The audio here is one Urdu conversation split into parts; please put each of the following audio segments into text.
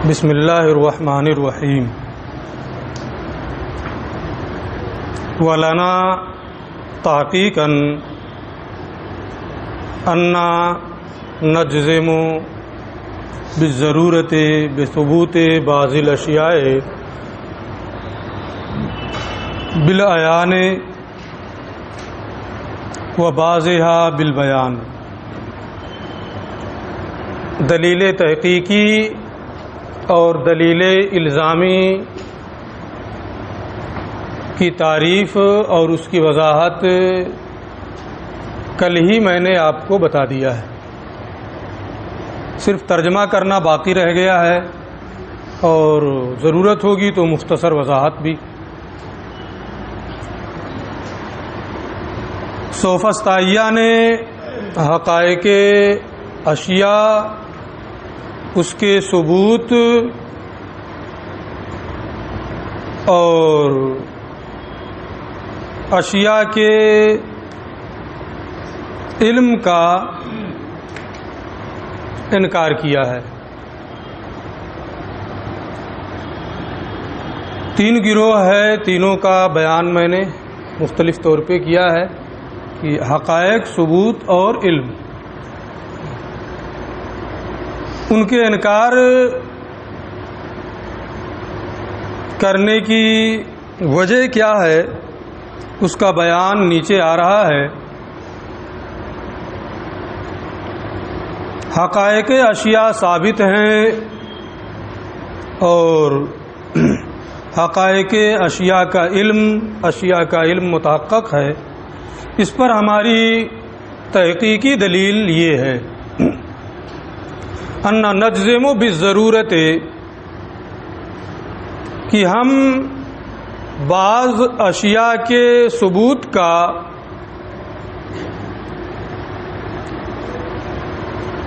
بسم اللہ الرحمن الرحیم ولنا تحقیقا انا نجزم بالضرورت بثبوت بعض الاشیاء بالعیان و بعضها بالبیان۔ دلیل تحقیقی اور دلیل الزامی کی تعریف اور اس کی وضاحت کل ہی میں نے آپ کو بتا دیا ہے، صرف ترجمہ کرنا باقی رہ گیا ہے اور ضرورت ہوگی تو مختصر وضاحت بھی۔ سوفسطائیہ نے حقائق اشیاء، اس کے ثبوت اور اشیاء کے علم کا انکار کیا ہے۔ تین گروہ ہے، تینوں کا بیان میں نے مختلف طور پہ کیا ہے کہ حقائق، ثبوت اور علم، ان کے انکار کرنے کی وجہ کیا ہے اس کا بیان نیچے آ رہا ہے۔ حقائق اشیاء ثابت ہیں اور حقائق اشیاء کا علم متحقق ہے۔ اس پر ہماری تحقیقی دلیل یہ ہے ان نجزم بالضرورت، کہ ہم بعض اشیاء کے ثبوت کا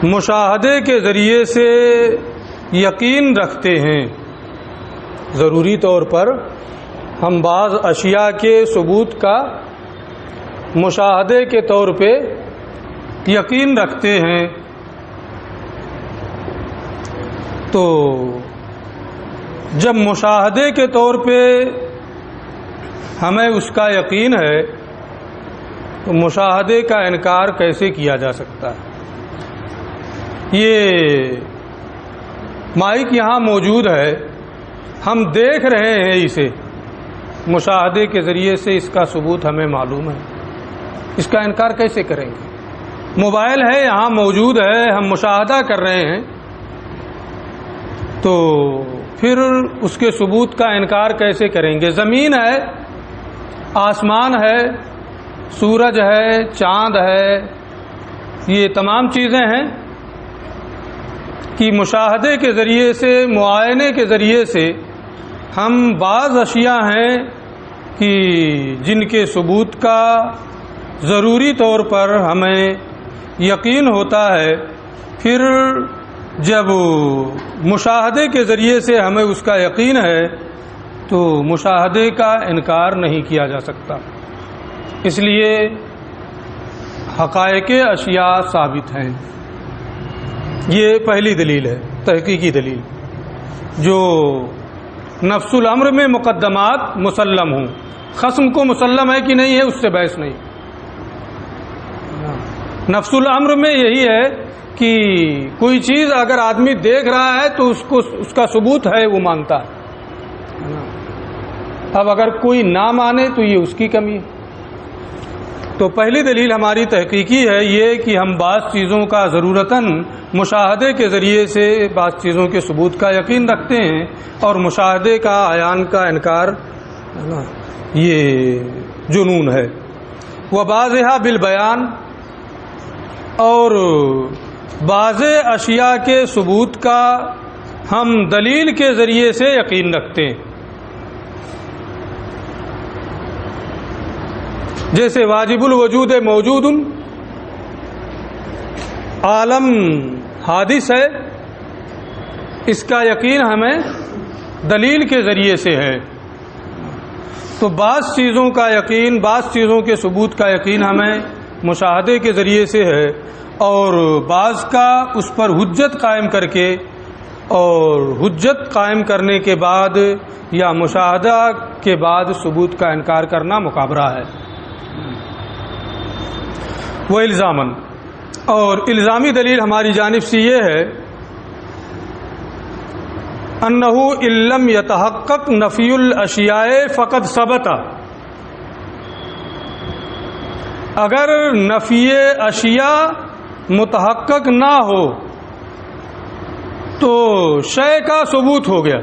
مشاہدے کے ذریعے سے یقین رکھتے ہیں۔ ضروری طور پر ہم بعض اشیاء کے ثبوت کا مشاہدے کے طور پہ یقین رکھتے ہیں۔ تو جب مشاہدے کے طور پہ ہمیں اس کا یقین ہے تو مشاہدے کا انکار کیسے کیا جا سکتا ہے؟ یہ مائک یہاں موجود ہے، ہم دیکھ رہے ہیں اسے، مشاہدے کے ذریعے سے اس کا ثبوت ہمیں معلوم ہے، اس کا انکار کیسے کریں گے؟ موبائل ہے یہاں موجود ہے، ہم مشاہدہ کر رہے ہیں، تو پھر اس کے ثبوت کا انکار کیسے کریں گے؟ زمین ہے، آسمان ہے، سورج ہے، چاند ہے، یہ تمام چیزیں ہیں کہ مشاہدے کے ذریعے سے، معائنے کے ذریعے سے ہم بعض اشیاء ہیں کہ جن کے ثبوت کا ضروری طور پر ہمیں یقین ہوتا ہے، پھر جب مشاہدے کے ذریعے سے ہمیں اس کا یقین ہے تو مشاہدے کا انکار نہیں کیا جا سکتا۔ اس لیے حقائق اشیاء ثابت ہیں۔ یہ پہلی دلیل ہے، تحقیقی دلیل، جو نفس الامر میں مقدمات مسلم ہوں۔ خصم کو مسلم ہے کہ نہیں ہے، اس سے بحث نہیں۔ نفس الامر میں یہی ہے کہ کوئی چیز اگر آدمی دیکھ رہا ہے تو اس کا ثبوت ہے، وہ مانتا ہے۔ اب اگر کوئی نہ مانے تو یہ اس کی کمی ہے۔ تو پہلی دلیل ہماری تحقیقی ہے یہ کہ ہم بعض چیزوں کا ضرورتاً مشاہدے کے ذریعے سے بعض چیزوں کے ثبوت کا یقین رکھتے ہیں، اور مشاہدے کا، عیان کا انکار یہ جنون ہے۔ وبعضها بالبیان، اور بعض اشیاء کے ثبوت کا ہم دلیل کے ذریعے سے یقین رکھتے ہیں۔ جیسے واجب الوجود موجود، عالم حادث ہے، اس کا یقین ہمیں دلیل کے ذریعے سے ہے۔ تو بعض چیزوں کا یقین، بعض چیزوں کے ثبوت کا یقین ہمیں مشاہدے کے ذریعے سے ہے، اور بعض کا اس پر حجت قائم کر کے اور حجت قائم کرنے کے بعد یا مشاہدہ کے بعد ثبوت کا انکار کرنا مکابرہ ہے. وہ الزاماً، اور الزامی دلیل ہماری جانب سے یہ ہے انہ ان لم یتحقق نفی الاشیاء فقد ثبت، اگر نفی اشیاء متحقق نہ ہو تو شے کا ثبوت ہو گیا.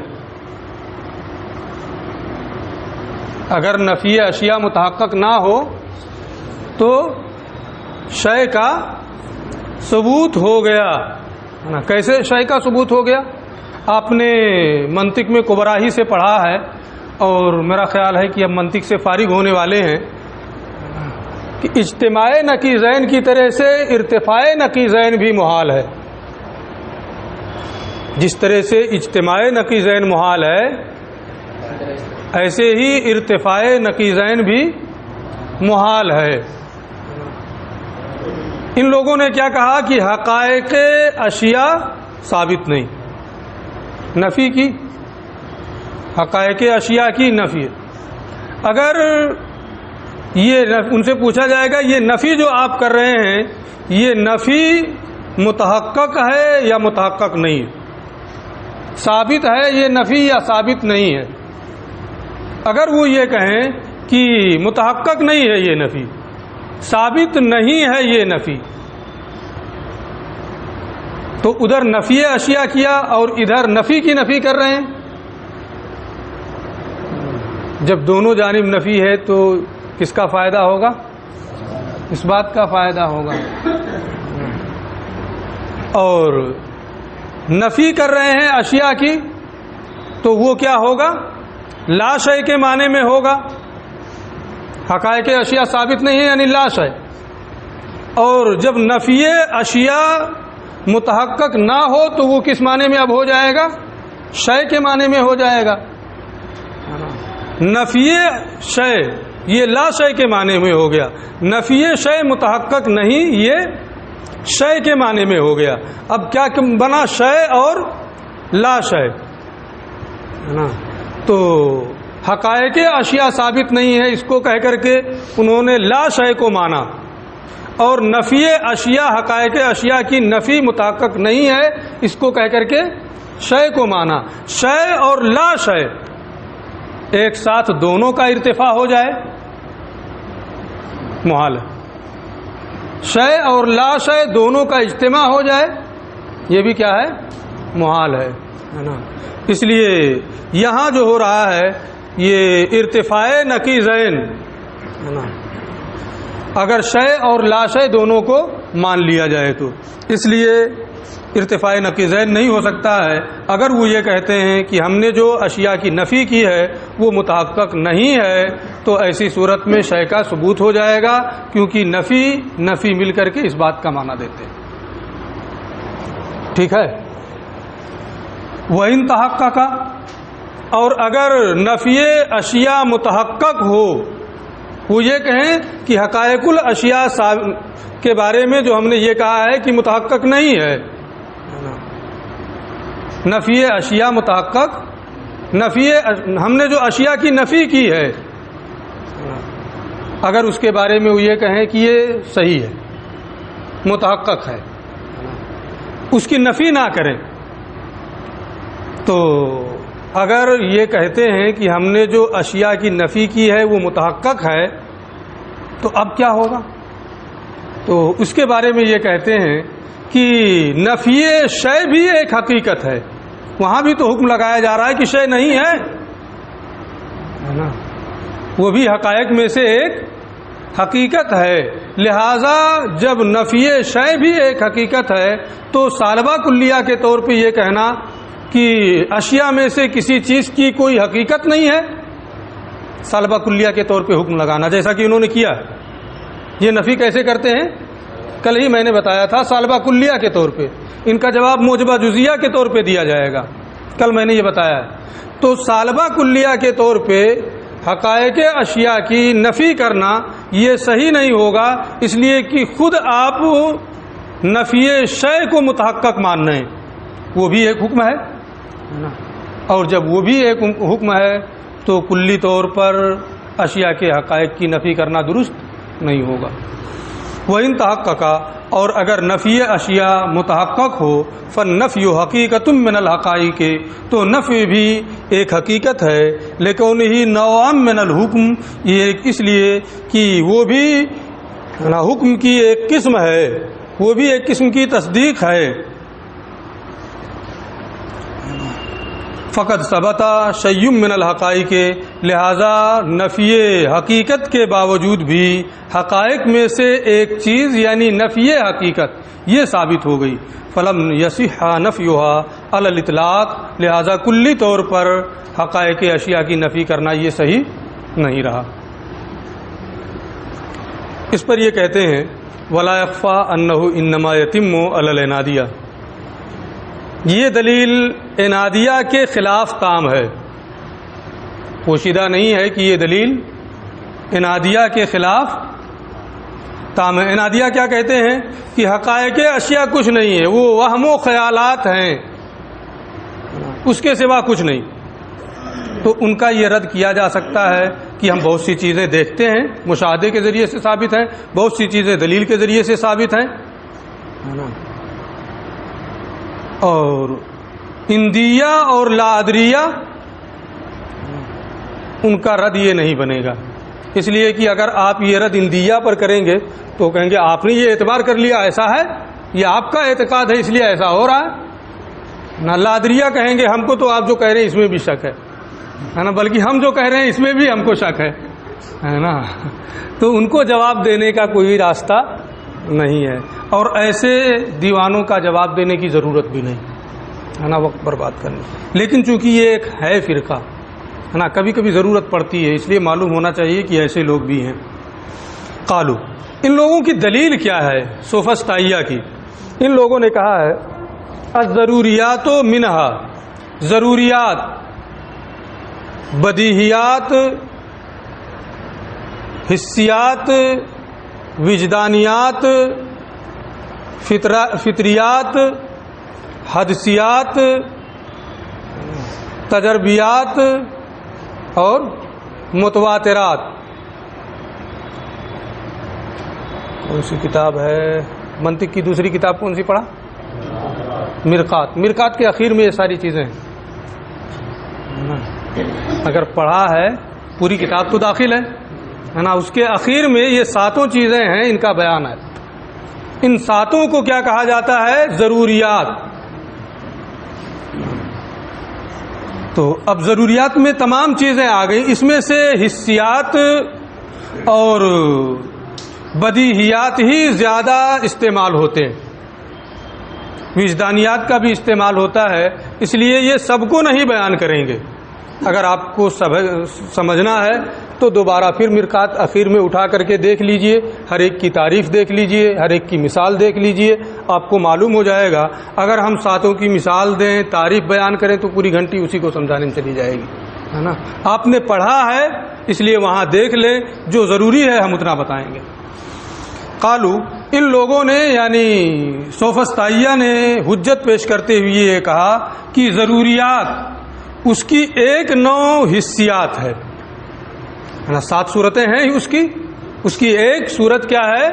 اگر نفی اشیاء متحقق نہ ہو تو شے کا ثبوت ہو گیا. کیسے شے کا ثبوت ہو گیا؟ آپ نے منطق میں کبراہی سے پڑھا ہے، اور میرا خیال ہے کہ اب منطق سے فارغ ہونے والے ہیں، کہ اجتماع نقیضین کی طرح سے ارتفاع نقیضین بھی محال ہے. جس طرح سے اجتماع نقیضین محال ہے، ایسے ہی ارتفاع نقیضین بھی محال ہے. ان لوگوں نے کیا کہا کہ حقائق اشیاء ثابت نہیں، نفی کی، حقائق اشیاء کی نفی. اگر یہ ان سے پوچھا جائے گا یہ نفی جو آپ کر رہے ہیں یہ نفی متحقق ہے یا متحقق نہیں ہے، ثابت ہے یہ نفی یا ثابت نہیں ہے. اگر وہ یہ کہیں کہ متحقق نہیں ہے یہ نفی، ثابت نہیں ہے یہ نفی، تو ادھر نفی اشیاء کیا اور ادھر نفی کی نفی کر رہے ہیں. جب دونوں جانب نفی ہے تو کس کا فائدہ ہوگا؟ اس بات کا فائدہ ہوگا. اور نفی کر رہے ہیں اشیاء کی تو وہ کیا ہوگا؟ لا شے کے معنی میں ہوگا. حقائق اشیاء ثابت نہیں ہے یعنی لا شے. اور جب نفی اشیاء متحقق نہ ہو تو وہ کس معنی میں اب ہو جائے گا؟ شے کے معنی میں ہو جائے گا. نفی شے یہ لا شے کے معنی میں ہو گیا، نفی شے متحقق نہیں یہ شے کے معنی میں ہو گیا. اب کیا بنا؟ شے اور لا شے. تو حقائق اشیاء ثابت نہیں ہے اس کو کہہ کر کے انہوں نے لا شے کو مانا، اور نفی اشیاء حقائق اشیاء کی نفی متحقق نہیں ہے اس کو کہہ کر کے شے کو مانا. شے اور لا شے ایک ساتھ دونوں کا ارتفاع ہو جائے محال ہے. شے اور لا شے دونوں کا اجتماع ہو جائے یہ بھی کیا ہے؟ محال ہے نا. اس لیے یہاں جو ہو رہا ہے یہ ارتفاع نقیضین ہے نا، اگر شے اور لا شے دونوں کو مان لیا جائے تو اس لیے ارتفاع نقیضین نہیں ہو سکتا ہے. اگر وہ یہ کہتے ہیں کہ ہم نے جو اشیاء کی نفی کی ہے وہ متحقق نہیں ہے تو ایسی صورت میں شے کا ثبوت ہو جائے گا، کیونکہ نفی مل کر کے اس بات کا معنی دیتے ہیں. ٹھیک ہے. وَإِن تَحَقَّقَ، اور اگر نفی اشیاء متحقق ہو، وہ یہ کہیں کہ حقائق الاشیاء کے بارے میں جو ہم نے یہ کہا ہے کہ متحقق نہیں ہے، نفی اشیاء متحقق، ہم نے جو اشیاء کی نفی کی ہے اگر اس کے بارے میں وہ یہ کہیں کہ یہ صحیح ہے، متحقق ہے، اس کی نفی نہ کریں، تو اگر یہ کہتے ہیں کہ ہم نے جو اشیاء کی نفی کی ہے وہ متحقق ہے تو اب کیا ہوگا؟ تو اس کے بارے میں یہ کہتے ہیں کہ نفی شے بھی ایک حقیقت ہے، وہاں بھی تو حکم لگایا جا رہا ہے کہ شے نہیں ہے نا، وہ بھی حقائق میں سے ایک حقیقت ہے. لہذا جب نفی شے بھی ایک حقیقت ہے تو سالبہ کلیہ کے طور پہ یہ کہنا کہ اشیاء میں سے کسی چیز کی کوئی حقیقت نہیں ہے، سالبہ کلیہ کے طور پہ حکم لگانا، جیسا کہ انہوں نے کیا. یہ نفی کیسے کرتے ہیں؟ کل ہی میں نے بتایا تھا، سالبہ کلیہ کے طور پہ. ان کا جواب موجبہ جزیہ کے طور پہ دیا جائے گا، کل میں نے یہ بتایا. تو سالبہ کلیہ کے طور پہ حقائق اشیاء کی نفی کرنا یہ صحیح نہیں ہوگا، اس لیے کہ خود آپ نفی شے کو متحقق ماننا ہے، وہ بھی ایک حکم ہے. اور جب وہ بھی ایک حکم ہے تو کلی طور پر اشیاء کے حقائق کی نفی کرنا درست نہیں ہوگا۔ وَإِن تَحَقَّقَ، اور اگر نفی اشیاء متحقق ہو، فالنفی حقیقت من الحقائق، تو نفی بھی ایک حقیقت ہے، لکونہ نوعا من الحکم، یہ اس لیے کہ وہ بھی حکم کی ایک قسم ہے، وہ بھی ایک قسم کی تصدیق ہے۔ فقط ثبت شیء من الحقائق، لہذا نفی حقیقت کے باوجود بھی حقائق میں سے ایک چیز یعنی نفی حقیقت یہ ثابت ہو گئی۔ فلم یصح نفیها علی الاطلاق، لہذا کلی طور پر حقائق اشیاء کی نفی کرنا یہ صحیح نہیں رہا۔ اس پر یہ کہتے ہیں ولا یخفی انہ انما یتم علی العنادیہ، یہ دلیل عنادیہ کے خلاف کام ہے، پوشیدہ نہیں ہے کہ یہ دلیل عنادیہ کے خلاف کام ہے۔ عنادیہ کیا کہتے ہیں کہ حقائق اشیاء کچھ نہیں ہے، وہ وہم و خیالات ہیں، اس کے سوا کچھ نہیں۔ تو ان کا یہ رد کیا جا سکتا ہے کہ ہم بہت سی چیزیں دیکھتے ہیں، مشاہدے کے ذریعے سے ثابت ہیں، بہت سی چیزیں دلیل کے ذریعے سے ثابت ہیں، اور اندیہ اور لا ادریہ ان کا رد یہ نہیں بنے گا، اس لیے کہ اگر آپ یہ رد اندیہ پر کریں گے تو کہیں گے آپ نے یہ اعتبار کر لیا ایسا ہے، یہ آپ کا اعتقاد ہے اس لیے ایسا ہو رہا ہے۔ نہ لا ادریہ کہیں گے ہم کو تو آپ جو کہہ رہے ہیں اس میں بھی شک ہے نا، بلکہ ہم جو کہہ رہے ہیں اس میں بھی ہم کو شک ہے نا، تو ان کو جواب دینے کا کوئی راستہ نہیں ہے، اور ایسے دیوانوں کا جواب دینے کی ضرورت بھی نہیں ہے نا، وقت برباد کرنے۔ لیکن چونکہ یہ ایک ہے فرقہ ہے نا، کبھی کبھی ضرورت پڑتی ہے، اس لیے معلوم ہونا چاہیے کہ ایسے لوگ بھی ہیں۔ قالو، ان لوگوں کی دلیل کیا ہے سوفسطائیہ کی؟ ان لوگوں نے کہا ہے الضروریات منہا، ضروریات، بدیہیات، حسیات، وجدانیات، فطریات، حدثیات، تجربیات اور متواترات۔ کون سی کتاب ہے منطق کی دوسری کتاب کون سی پڑھا؟ مرقات۔ مرقات کے اخیر میں یہ ساری چیزیں ہیں، اگر پڑھا ہے پوری کتاب تو داخل ہے نا، اس کے اخیر میں یہ ساتوں چیزیں ہیں، ان کا بیان ہے۔ ان ساتوں کو کیا کہا جاتا ہے؟ ضروریات۔ تو اب ضروریات میں تمام چیزیں آ گئی، اس میں سے حسیات اور بدیہیات ہی زیادہ استعمال ہوتے ہیں، وجدانیات کا بھی استعمال ہوتا ہے، اس لیے یہ سب کو نہیں بیان کریں گے۔ اگر آپ کو سمجھنا ہے تو دوبارہ پھر مرقات اخیر میں اٹھا کر کے دیکھ لیجئے، ہر ایک کی تعریف دیکھ لیجئے، ہر ایک کی مثال دیکھ لیجئے، آپ کو معلوم ہو جائے گا۔ اگر ہم ساتوں کی مثال دیں، تعریف بیان کریں تو پوری گھنٹی اسی کو سمجھانے میں چلی جائے گی، ہے نا۔ آپ نے پڑھا ہے اس لیے وہاں دیکھ لیں، جو ضروری ہے ہم اتنا بتائیں گے۔ قالو، ان لوگوں نے یعنی سوفسطائیہ نے حجت پیش کرتے ہوئے یہ کہا کہ ضروریات اس کی ایک نوع حسیات ہے نا، 7 صورتیں ہیں اس کی ایک صورت کیا ہے؟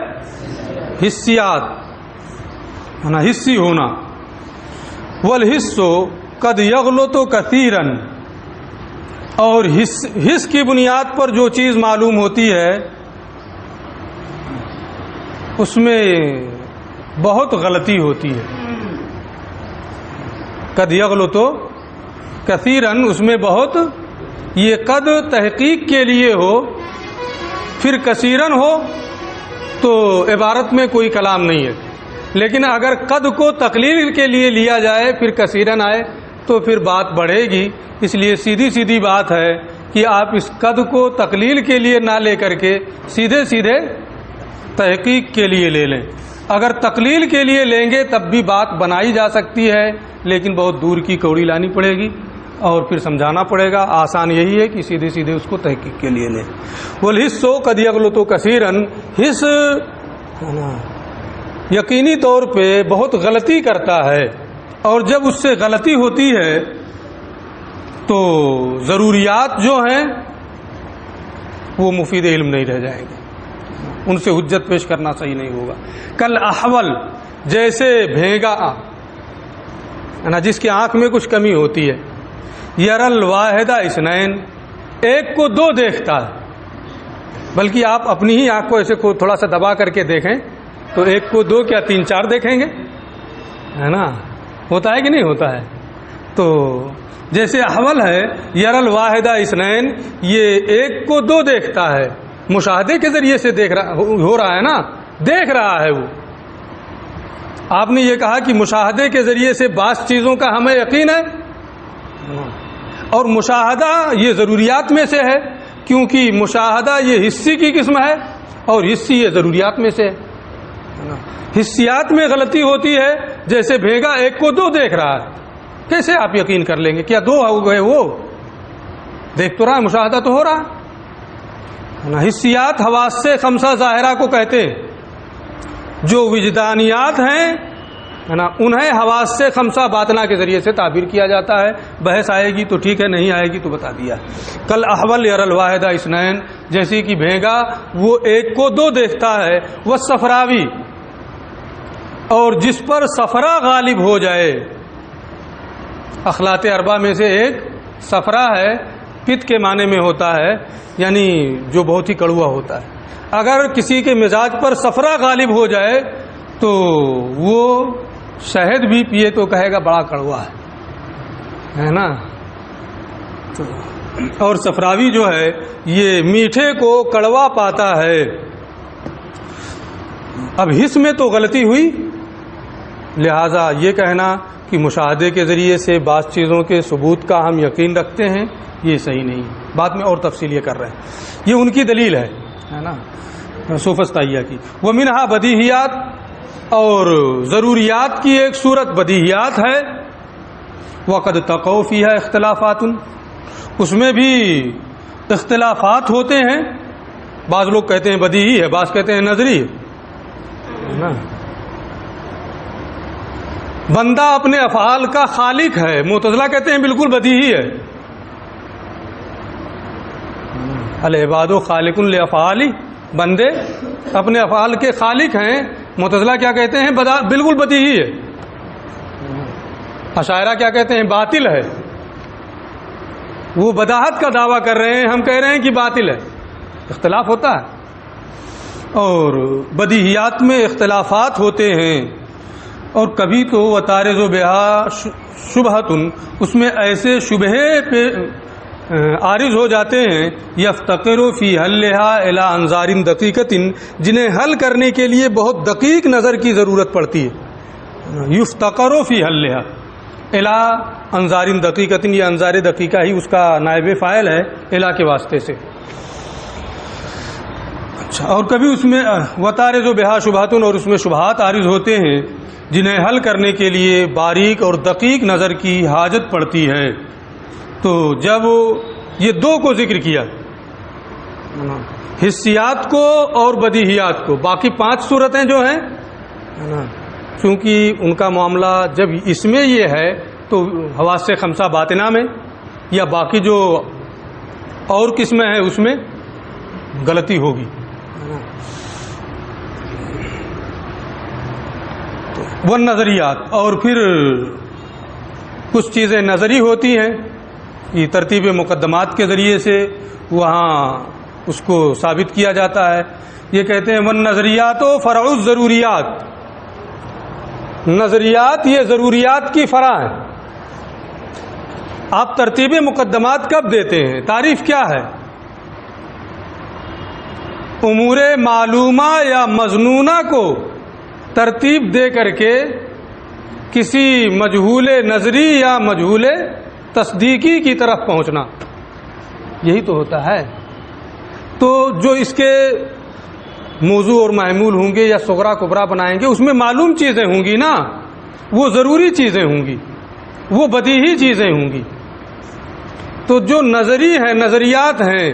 حسیات ہے نا، حسی ہونا۔ والحس قد یغلط کثیرا، اور حس کی بنیاد پر جو چیز معلوم ہوتی ہے اس میں بہت غلطی ہوتی ہے۔ قد یغلط کثیرن، اس میں بہت، یہ قد تحقیق کے لیے ہو، پھر کثیرن ہو تو عبارت میں کوئی کلام نہیں ہے، لیکن اگر قد کو تقلیل کے لیے لیا جائے پھر کثیرن آئے تو پھر بات بڑھے گی۔ اس لیے سیدھی سیدھی بات ہے کہ آپ اس قد کو تقلیل کے لیے نہ لے کر کے سیدھے سیدھے تحقیق کے لیے لے لیں۔ اگر تقلیل کے لیے لیں گے تب بھی بات بنائی جا سکتی ہے، لیکن بہت دور کی کوڑی لانی پڑے گی اور پھر سمجھانا پڑے گا۔ آسان یہی ہے کہ سیدھے سیدھے اس کو تحقیق کے لیے لیں۔ والحس قد یغلط کثیرا، حس یقینی طور پہ بہت غلطی کرتا ہے، اور جب اس سے غلطی ہوتی ہے تو ضروریات جو ہیں وہ مفید علم نہیں رہ جائیں گے، ان سے حجت پیش کرنا صحیح نہیں ہوگا۔ کل احول، جیسے بھیگا نا، جس کی آنکھ میں کچھ کمی ہوتی ہے، یرل واحدہ اثنین، ایک کو دو دیکھتا ہے، بلکہ آپ اپنی ہی آنکھ کو ایسے تھوڑا سا دبا کر کے دیکھیں تو ایک کو دو کیا تین چار دیکھیں گے، ہے نا؟ ہوتا ہے کہ نہیں ہوتا ہے؟ تو جیسے احول ہے یرل واحدہ اثنین، یہ ایک کو دو دیکھتا ہے، مشاہدے کے ذریعے سے ہو رہا ہے نا، دیکھ رہا ہے وہ۔ آپ نے یہ کہا کہ مشاہدے کے ذریعے سے بعض چیزوں کا ہمیں یقین ہے، اور مشاہدہ یہ ضروریات میں سے ہے، کیونکہ مشاہدہ یہ حصی کی قسم ہے اور حصی یہ ضروریات میں سے ہے۔ حصیات میں غلطی ہوتی ہے، جیسے بھیگا ایک کو دو دیکھ رہا ہے، کیسے آپ یقین کر لیں گے؟ کیا دو ہو گئے؟ وہ دیکھ تو رہا ہے، مشاہدہ تو ہو رہا ہے۔ حصیات حواس سے خمسہ ظاہرہ کو کہتے ہیں، جو وجدانیات ہیں ہے نا، انہیں حواس سے خمسہ باطنہ کے ذریعے سے تعبیر کیا جاتا ہے۔ بحث آئے گی تو ٹھیک ہے، نہیں آئے گی تو بتا دیا۔ کل احول یرل واحدہ اثنین، جیسے کہ بھیگا وہ ایک کو دو دیکھتا ہے، وہ صفراوی، اور جس پر صفرا غالب ہو جائے، اخلاط اربع میں سے ایک صفرا ہے، پت کے معنی میں ہوتا ہے، یعنی جو بہت ہی کڑوا ہوتا ہے۔ اگر کسی کے مزاج پر صفرا غالب ہو جائے تو وہ شہد بھی پیے تو کہے گا بڑا کڑوا ہے نا۔ اور صفراوی جو ہے یہ میٹھے کو کڑوا پاتا ہے۔ اب حس میں تو غلطی ہوئی، لہذا یہ کہنا کہ مشاہدے کے ذریعے سے بعض چیزوں کے ثبوت کا ہم یقین رکھتے ہیں، یہ صحیح نہیں۔ بعد میں اور تفصیل یہ کر رہے ہیں، یہ ان کی دلیل ہے نا سوفسطائیہ کی۔ وہ منہا بدیہیات، اور ضروریات کی ایک صورت بدیہیات ہے۔ وقد تقع فیہا اختلافات، اس میں بھی اختلافات ہوتے ہیں، بعض لوگ کہتے ہیں بدیہی ہے، بعض کہتے ہیں نظری ہے۔ بندہ اپنے افعال کا خالق ہے، معتزلہ کہتے ہیں بالکل بدیہی ہے۔ العباد خالق لافعال، بندے اپنے افعال کے خالق ہیں، معتزلہ کیا کہتے ہیں؟ بالکل بدیہی ہے۔ اشاعرہ کیا کہتے ہیں؟ باطل ہے۔ وہ بداہت کا دعویٰ کر رہے ہیں، ہم کہہ رہے ہیں کہ باطل ہے۔ اختلاف ہوتا ہے، اور بدیہیات میں اختلافات ہوتے ہیں، اور کبھی تو وتارض بہا شبہۃ، اس میں ایسے شبہے پہ عارض ہو جاتے ہیں، یفتقر فی حلھا الی انظار دقیقۃ، جنہیں حل کرنے کے لیے بہت دقیق نظر کی ضرورت پڑتی ہے۔ یفتقر فی حلھا الی انظار دقیقۃ، یہ انظار دقیقہ ہی اس کا نائب فاعل ہے الی کے واسطے سے۔ اچھا، اور کبھی اس میں وتارض بہا شبہۃ، اور اس میں شبہات عارض ہوتے ہیں جنہیں حل کرنے کے لیے باریک اور دقیق نظر کی حاجت پڑتی ہے۔ تو جب یہ دو کو ذکر کیا، حسیات کو اور بدیہیات کو، باقی پانچ صورتیں جو ہیں چونکہ ان کا معاملہ جب اس میں یہ ہے تو حواس سے خمسہ باطنہ میں، یا باقی جو اور قسمیں ہیں اس میں غلطی ہوگی۔ وہ نظریات، اور پھر کچھ چیزیں نظری ہوتی ہیں، یہ ترتیب مقدمات کے ذریعے سے وہاں اس کو ثابت کیا جاتا ہے۔ یہ کہتے ہیں والنظریات فرع الضروریات، نظریات یہ ضروریات کی فرع ہیں۔ آپ ترتیب مقدمات کب دیتے ہیں؟ تعریف کیا ہے؟ امور معلومہ یا مظنونہ کو ترتیب دے کر کے کسی مجہول نظری یا مجہول تصدیقی کی طرف پہنچنا، یہی تو ہوتا ہے۔ تو جو اس کے موضوع اور محمول ہوں گے یا صغرا کبرا بنائیں گے، اس میں معلوم چیزیں ہوں گی نا، وہ ضروری چیزیں ہوں گی، وہ بدیہی چیزیں ہوں گی۔ تو جو نظری ہیں، نظریات ہیں،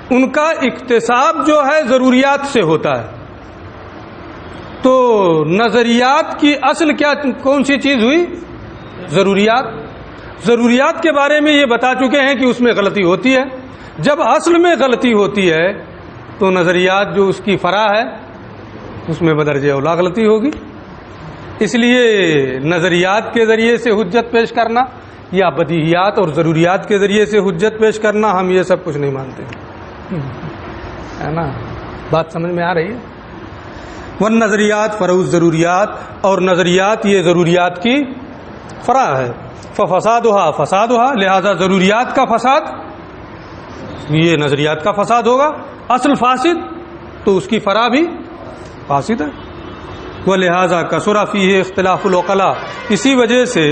ان کا اکتساب جو ہے ضروریات سے ہوتا ہے۔ تو نظریات کی اصل کیا، کون سی چیز ہوئی؟ ضروریات۔ ضروریات کے بارے میں یہ بتا چکے ہیں کہ اس میں غلطی ہوتی ہے. جب اصل میں غلطی ہوتی ہے تو نظریات جو اس کی فرع ہے اس میں بدرجہ اولا غلطی ہوگی. اس لیے نظریات کے ذریعے سے حجت پیش کرنا یا بدیہیات اور ضروریات کے ذریعے سے حجت پیش کرنا، ہم یہ سب کچھ نہیں مانتے، ہے نا؟ بات سمجھ میں آ رہی ہے؟ والنظریات فرع الضروریات، اور نظریات یہ ضروریات کی فرع ہے. فسادها لہذا ضروریات کا فساد یہ نظریات کا فساد ہوگا. اصل فاسد تو اس کی فرع بھی فاسد ہے. ولہذا کثر فیہ اختلاف العقلاء، اسی وجہ سے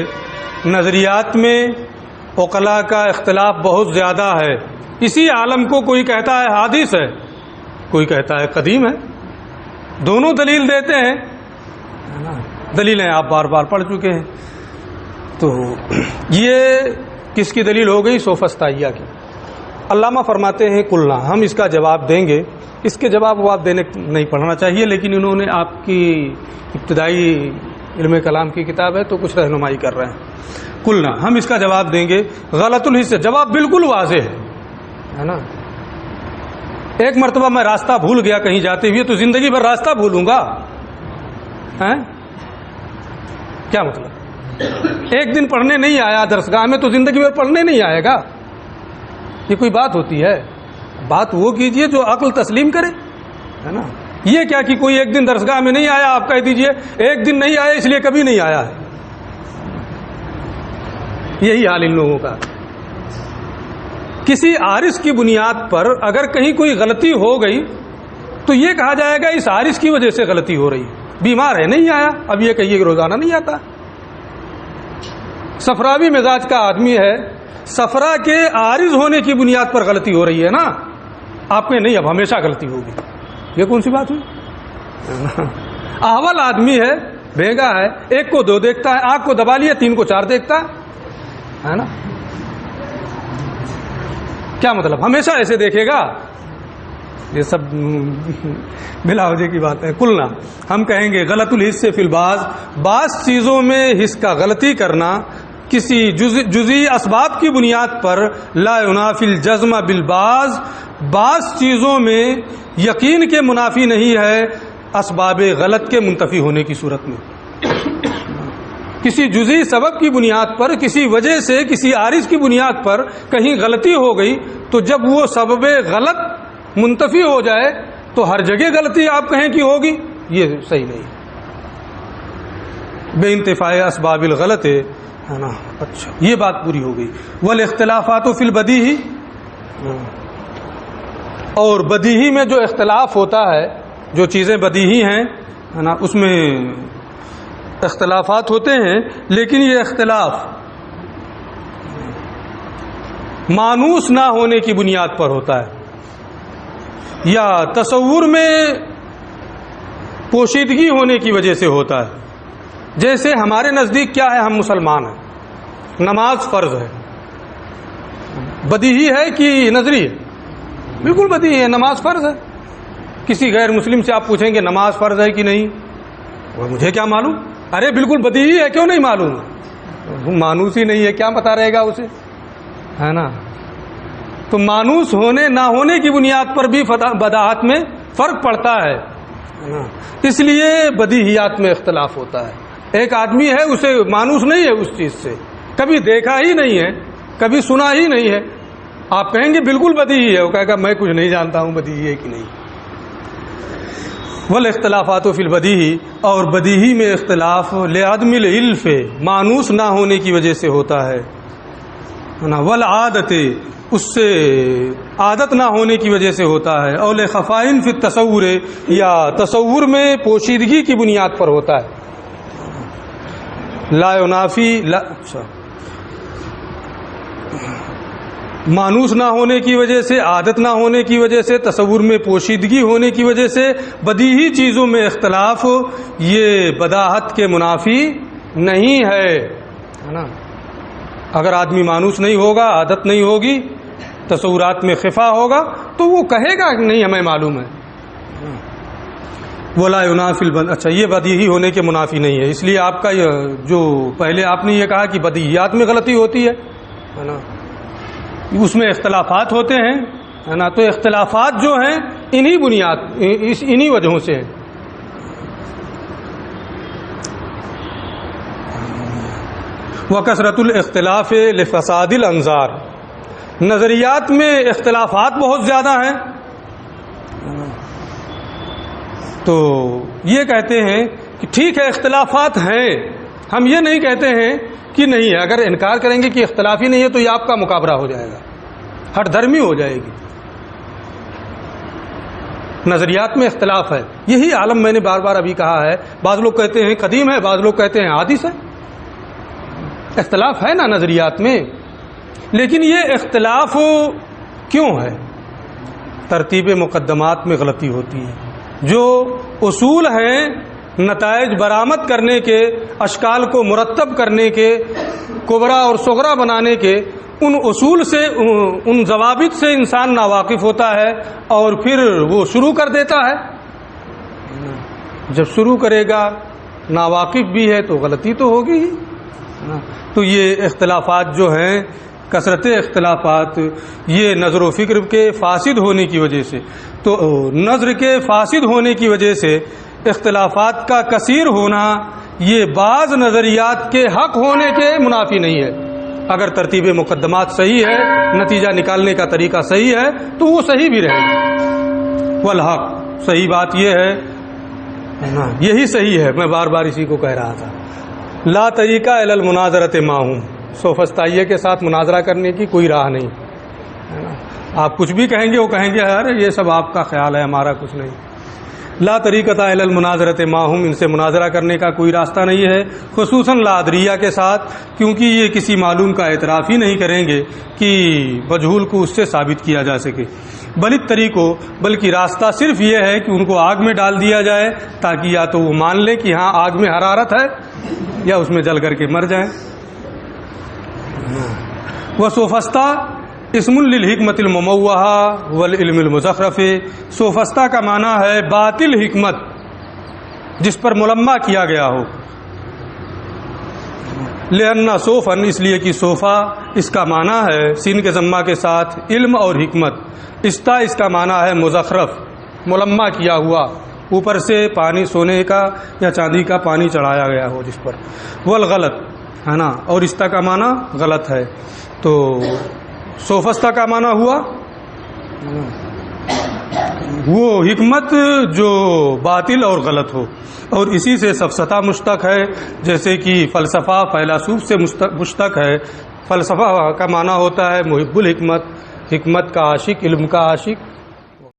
نظریات میں عقلاء کا اختلاف بہت زیادہ ہے. اسی عالم کو کوئی کہتا ہے حادث ہے، کوئی کہتا ہے قدیم ہے، دونوں دلیل دیتے ہیں. دلیلیں آپ بار بار پڑھ چکے ہیں. تو یہ کس کی دلیل ہو گئی؟ سوفسطائیہ کی. علامہ فرماتے ہیں قلنا، ہم اس کا جواب دیں گے. اس کے جواب وہ آپ دینے نہیں پڑھنا چاہیے، لیکن انہوں نے آپ کی ابتدائی علم کلام کی کتاب ہے تو کچھ رہنمائی کر رہے ہیں. قلنا، ہم اس کا جواب دیں گے غلط الحص، جواب بالکل واضح ہے نا. ایک مرتبہ میں راستہ بھول گیا کہیں جاتے ہوئے تو زندگی بھر راستہ بھولوں گا؟ کیا مطلب؟ ایک دن پڑھنے نہیں آیا درسگاہ میں تو زندگی بھر پڑھنے نہیں آئے گا؟ یہ کوئی بات ہوتی ہے؟ بات وہ کیجئے جو عقل تسلیم کرے، ہے نا. یہ کیا کہ کوئی ایک دن درسگاہ میں نہیں آیا، آپ کہہ دیجئے ایک دن نہیں آیا اس لیے کبھی نہیں آیا ہے. یہی حال ان لوگوں کا. کسی عارض کی بنیاد پر اگر کہیں کوئی غلطی ہو گئی تو یہ کہا جائے گا اس عارض کی وجہ سے غلطی ہو رہی. بیمار ہے نہیں آیا، اب یہ کہیے کہ روزانہ نہیں آتا. صفراوی مزاج کا آدمی ہے، صفرا کے عارض ہونے کی بنیاد پر غلطی ہو رہی ہے نا، آپ میں نہیں اب ہمیشہ غلطی ہوگی. یہ کون سی بات ہوئی؟ احول آدمی ہے، بھیگا ہے، ایک کو دو دیکھتا ہے، آنکھ کو دبا لیے 3 کو 4 دیکھتا ہے نا. کیا مطلب ہمیشہ ایسے دیکھے گا؟ یہ سب بلا وجہ کی بات ہے. قلنا، ہم کہیں گے غلط الحس سے فی البعض، بعض چیزوں میں حس کا غلطی کرنا کسی جزئی اسباب کی بنیاد پر لا ینافی الجزم بالبعض، بعض چیزوں میں یقین کے منافی نہیں ہے اسباب غلط کے منتفی ہونے کی صورت میں. کسی جزئی سبب کی بنیاد پر، کسی وجہ سے، کسی عارض کی بنیاد پر کہیں غلطی ہو گئی تو جب وہ سبب غلط منتفی ہو جائے تو ہر جگہ غلطی آپ کہیں کہ ہوگی، یہ صحیح نہیں. بے انتفاع اسباب الغلط ہے نا. اچھا یہ بات پوری ہو گئی. والاختلافات فی البدیہی، اور بدیہی میں جو اختلاف ہوتا ہے، جو چیزیں بدیہی ہیں ہے نا، اس میں اختلافات ہوتے ہیں، لیکن یہ اختلاف مانوس نہ ہونے کی بنیاد پر ہوتا ہے یا تصور میں پوشیدگی ہونے کی وجہ سے ہوتا ہے. جیسے ہمارے نزدیک کیا ہے، ہم مسلمان ہیں، نماز فرض ہے. بدیہی ہے کہ نظری ہے؟ بالکل بدیہی ہے، نماز فرض ہے. کسی غیر مسلم سے آپ پوچھیں گے نماز فرض ہے کہ نہیں، مجھے کیا معلوم. ارے بالکل بدیہی ہے، کیوں نہیں معلوم؟ مانوس ہی نہیں ہے، کیا پتا رہے گا اسے، ہے نا. تو مانوس ہونے نہ ہونے کی بنیاد پر بھی بداحت میں فرق پڑتا ہے. اس لیے بدیہیات میں اختلاف ہوتا ہے. ایک آدمی ہے، اسے مانوس نہیں ہے اس چیز سے، کبھی دیکھا ہی نہیں ہے، کبھی سنا ہی نہیں ہے. آپ کہیں گے بالکل بدیہی ہے، وہ کہے گا میں کچھ نہیں جانتا ہوں بدیہی ہے کہ نہیں. والاختلافات فی البدیہی، اور بدیہی میں اختلاف لعدم العلف، مانوس نہ ہونے کی وجہ سے ہوتا ہے نا. والعادت، اس سے عادت نہ ہونے کی وجہ سے ہوتا ہے. اور لخفائن فی التصور، یا تصور میں پوشیدگی کی بنیاد پر ہوتا ہے. لا ینافی مانوس نہ ہونے کی وجہ سے، عادت نہ ہونے کی وجہ سے، تصور میں پوشیدگی ہونے کی وجہ سے بدیہی چیزوں میں اختلاف یہ بداحت کے منافی نہیں ہے نا. اگر آدمی مانوس نہیں ہوگا، عادت نہیں ہوگی، تصورات میں خفا ہوگا تو وہ کہے گا کہ نہیں ہمیں معلوم ہے. ولا ينافي اچھا یہ بدیہی ہونے کے منافی نہیں ہے، اس لیے آپ کا جو پہلے آپ نے یہ کہا کہ بدیہیات میں غلطی ہوتی ہے نا، اس میں اختلافات ہوتے ہیں ہے نا، تو اختلافات جو ہیں انہی وجہوں سے ہیں۔ وکثرت الاختلاف لفساد الانظار، نظریات میں اختلافات بہت زیادہ ہیں، تو یہ کہتے ہیں کہ ٹھیک ہے اختلافات ہیں، ہم یہ نہیں کہتے ہیں کہ نہیں ہے، اگر انکار کریں گے کہ اختلاف ہی نہیں ہے تو یہ آپ کا مقابلہ ہو جائے گا، ہٹ دھرمی ہو جائے گی۔ نظریات میں اختلاف ہے، یہی عالم میں نے بار بار ابھی کہا ہے، بعض لوگ کہتے ہیں قدیم ہے، بعض لوگ کہتے ہیں حادث ہے، اختلاف ہے نا نظریات میں، لیکن یہ اختلاف کیوں ہے؟ ترتیب مقدمات میں غلطی ہوتی ہے، جو اصول ہیں نتائج برآمد کرنے کے، اشکال کو مرتب کرنے کے، کبرا اور صغرا بنانے کے، ان اصول سے ان ضوابط سے انسان ناواقف ہوتا ہے اور پھر وہ شروع کر دیتا ہے۔ جب شروع کرے گا ناواقف بھی ہے تو غلطی تو ہوگی ہی۔ تو یہ اختلافات جو ہیں، کثرت اختلافات، یہ نظر و فکر کے فاسد ہونے کی وجہ سے، تو نظر کے فاسد ہونے کی وجہ سے اختلافات کا کثیر ہونا یہ بعض نظریات کے حق ہونے کے منافی نہیں ہے۔ اگر ترتیب مقدمات صحیح ہے، نتیجہ نکالنے کا طریقہ صحیح ہے تو وہ صحیح بھی رہے گا۔ والحق، صحیح بات یہ ہے، یہی صحیح ہے، میں بار بار اسی کو کہہ رہا تھا، لا طریقہ الی المناظرۃ معہم، سوفسطائیہ کے ساتھ مناظرہ کرنے کی کوئی راہ نہیں ہے نا۔ آپ کچھ بھی کہیں گے وہ کہیں گے ارے یہ سب آپ کا خیال ہے، ہمارا کچھ نہیں۔ لا طریقۃ الی المناظرۃ معہم، ان سے مناظرہ کرنے کا کوئی راستہ نہیں ہے، خصوصاً لا ادریہ کے ساتھ، کیونکہ یہ کسی معلوم کا اعتراف ہی نہیں کریں گے کہ مجہول کو اس سے ثابت کیا جا سکے۔ بلکہ راستہ صرف یہ ہے کہ ان کو آگ میں ڈال دیا جائے، تاکہ یا تو وہ مان لیں کہ ہاں آگ میں حرارت ہے، یا اس میں جل کر کے مر جائیں۔ وہ سوفسطہ اسم للحکمت المموہہ والعلم المزخرف، سوفسطہ کا معنی ہے باطل حکمت جس پر ملمہ کیا گیا ہو۔ لأن صوفن، اس لیے کہ صوفہ اس کا معنی ہے سین کے ضمہ کے ساتھ علم اور حکمت، استا اس کا معنی ہے مزخرف، ملمہ کیا ہوا، اوپر سے پانی سونے کا یا چاندی کا پانی چڑھایا گیا ہو جس پر۔ والغلط ہے نا، اور استا کا معنی غلط ہے، تو سوفسطہ کا معنی ہوا وہ حکمت جو باطل اور غلط ہو، اور اسی سے سفسطہ مشتق ہے، جیسے کہ فلسفہ فیلسوف سے مشتق ہے۔ فلسفہ کا معنی ہوتا ہے محب الحکمت، حکمت کا عاشق، علم کا عاشق،